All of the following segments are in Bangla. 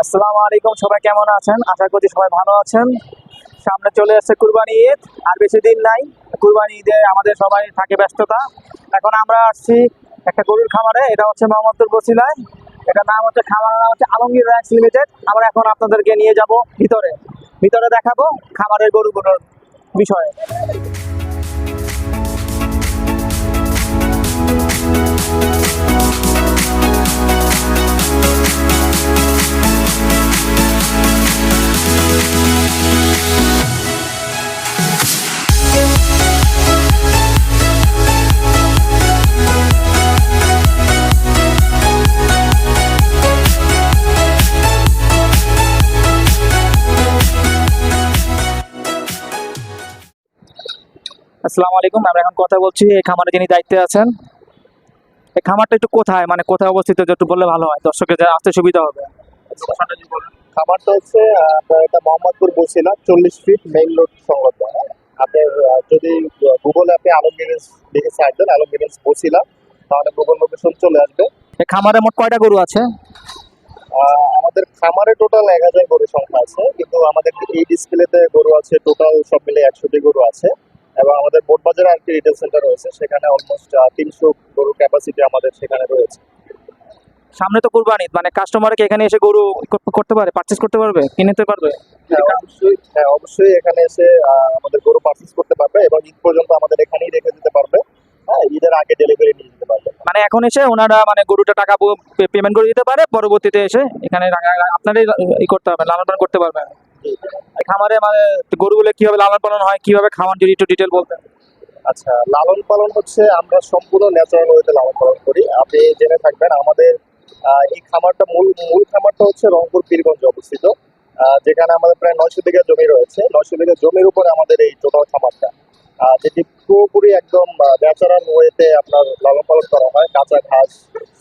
আসসালামু আলাইকুম, সবাই কেমন আছেন? আশা করছি সবাই ভালো আছেন। সামনে চলে আসছে কুরবানি ঈদ, আর বেশি দিন নাই। কুরবানি ঈদে আমাদের সবাই থাকে ব্যস্ততা। এখন আমরা আসছি একটা গরুর খামারে, এটা হচ্ছে মোহাম্মদপুর বছিলায়। এটার নাম হচ্ছে, খামারের নাম হচ্ছে আলমগীর রাইস লিমিটেড। আমরা এখন আপনাদেরকে নিয়ে যাব ভিতরে ভিতরে দেখাবো খামারের গরুগুলোর বিষয়ে। আসসালামু আলাইকুম, আমরা এখন কথা বলছি এই খামারে যিনি দায়িত্বে আছেন। এই খামারটা একটু কোথায়, মানে কোথায় অবস্থিত, একটু বললে ভালো হয়, দর্শকের যা আসতে সুবিধা হবে। খামারটা হচ্ছে আপনার এটা Mohammadpur Bosila 40 feet main road সংলগ্ন। আপনার যদি গুগলে আপনি আলমগীর লিখে সার্চ দেন আলমগীর বছিলা, তাহলে গুগল লোকেশন চলে আসবে। এই খামারে মোট কয়টা গরু আছে? আমাদের খামারে টোটাল 1000 গরু সংখ্যা আছে, কিন্তু আমাদের এই ডিসপ্লেতে গরু আছে টোটাল সব মিলে 100টি গরু আছে। এবং আমাদের বোটবাজারে আরেকটি রিটেল সেন্টার রয়েছে, সেখানে অলমোস্ট 300 গরু ক্যাপাসিটি আমাদের সেখানে রয়েছে। সামনে তো কুরবানি ঈদ, মানে কাস্টমারকে এখানে এসে গরু করতে পারে, পারচেজ করতে পারবে, কিনতে পারবে। অবশ্যই এখানে এসে আমাদের গরু পারচেজ করতে পারবে এবং ঈদ পর্যন্ত আমাদের এখানেই রেখে দিতে পারবে। হ্যাঁ, ঈদের আগে ডেলিভারি নিয়ে যেতে পারবে। মানে এখন এসে ওনারা মানে গরুটা টাকা পেমেন্ট করে দিতে পারে, পরবর্তীতে এসে এখানে আপনারাই ই করতে হবে, লালন পালন করতে পারবেন। খামারে মানে গরুগুলো কিভাবে লালন পালন হয়, কিভাবে খাওয়ান, যদি একটু ডিটেল বলতেন। আচ্ছা, লালন পালন হচ্ছে আমরা সম্পূর্ণ ন্যাচারাল ওয়েতে লালন পালন করি। আপনি জেনে থাকবেন আমাদের এই খামারটা মূল খামারটা হচ্ছে রংপুর পীরগঞ্জে অবস্থিত, যেখানে আমাদের প্রায় 900 বিঘা জমি রয়েছে। 900 বিঘা জমির উপরে আমাদের এই টোটাল খামারটা, যেটি পুরোপুরি একদম ন্যাচারাল ওয়েতে আপনার লালন পালন করা হয়। কাঁচা ঘাস,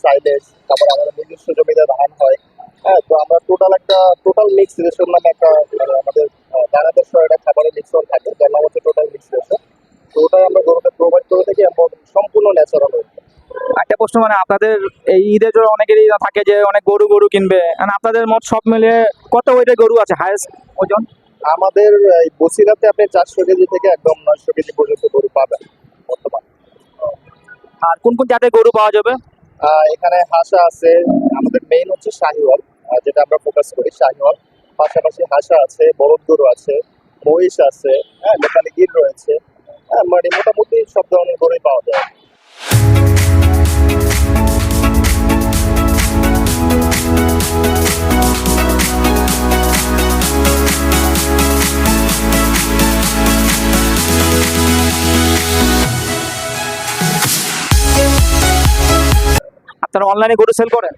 সাইলেজ, তারপরে আমাদের নিজস্ব জমিতে ধান হয়। হ্যাঁ, তো আমরা টোটাল মিক্স রেশন নামে একটা আমাদের দানাদার সহ একটা খাবারের মিশ্রণ থাকে, যার নাম হচ্ছে টোটাল মিক্স রেশন। তো ওটাই আমরা গরুকে প্রোভাইড করে থাকি এবং সম্পূর্ণ ন্যাচারাল ওয়েতে। একটা প্রশ্ন, মানে আপনাদের এই ঈদের জন্য অনেকেরই থাকে যে অনেক গরু কিনবে, মানে আপনাদের মোট সব মিলিয়ে কত ওয়েটের গরু আছে, হায়েস্ট ওজন? আমাদের এই বছিলাতে আপনি 400 কেজি থেকে একদম 900 কেজি পর্যন্ত গরু পাবেন বর্তমান। আর কোন কোন জাতের গরু পাওয়া যাবে? এখানে হাসা আছে, আমাদের মেইন হচ্ছে শাহিওয়াল, যেটা আমরা ফোকাস করি শাহিওয়াল। পাশাপাশি হাসা আছে, বলদ গরু আছে, মহিষ আছে, হ্যাঁ, লোকালি গির রয়েছে। হ্যাঁ, মানে মোটামুটি সব ধরনের গরুই পাওয়া যায়। আপনারা অনলাইনে গরু সেল করেন?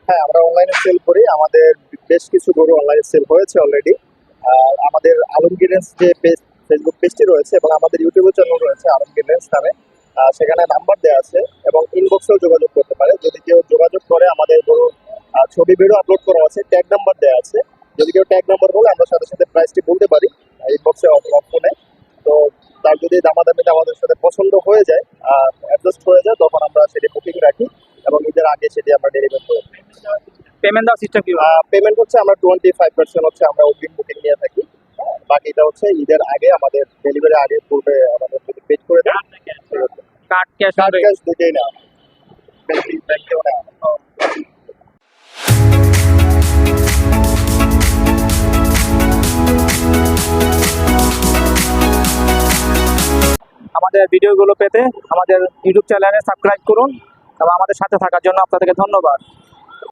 হ্যাঁ, আমরা অনলাইনে সেল করি। আমাদের বেশ কিছু গরু অনলাইনে সেল হয়েছে অলরেডি। আমাদের আলমগীর যে ফেসবুক পেজটি রয়েছে এবং আমাদের ইউটিউব চ্যানেল রয়েছে আলমগীর নামে, সেখানে নাম্বার দেওয়া আছে এবং ইনবক্সেও যোগাযোগ করতে পারে। যদি কেউ যোগাযোগ করে, আমাদের গরু ছবি ভিডিও আপলোড করা আছে, ট্যাগ নাম্বার দেওয়া আছে। যদি কেউ ট্যাগ নাম্বার বলে, আমরা সাথে সাথে প্রাইসটি বলতে পারি ইনবক্সে অথবা ফোনে। তো তার যদি দামাদামিতে আমাদের সাথে পছন্দ হয়ে যায়, অ্যাডজাস্ট হয়ে যায়, তখন আমরা সেটি বুকিং রাখি এবং ঈদের আগে সেটি আমরা ডেলিভারি করি। পেমেন্ট দেওয়ার সিস্টেম কি? পেমেন্ট হচ্ছে আমরা 25% হচ্ছে আমরা অগ্রিম বুকিং নিয়ে থাকি। বাকিটা হচ্ছে ঈদের আগে, আমাদের ডেলিভারি আগে পূর্বে আমাদের যদি পেড করে দেন। কার্ড, ক্যাশ দুটোই নেওয়া, ব্যাংকেও নেওয়া। আমাদের ভিডিওগুলো পেতে আমাদের ইউটিউব চ্যানেলে সাবস্ক্রাইব করুন এবং আমাদের সাথে থাকার জন্য আপনাদেরকে ধন্যবাদ।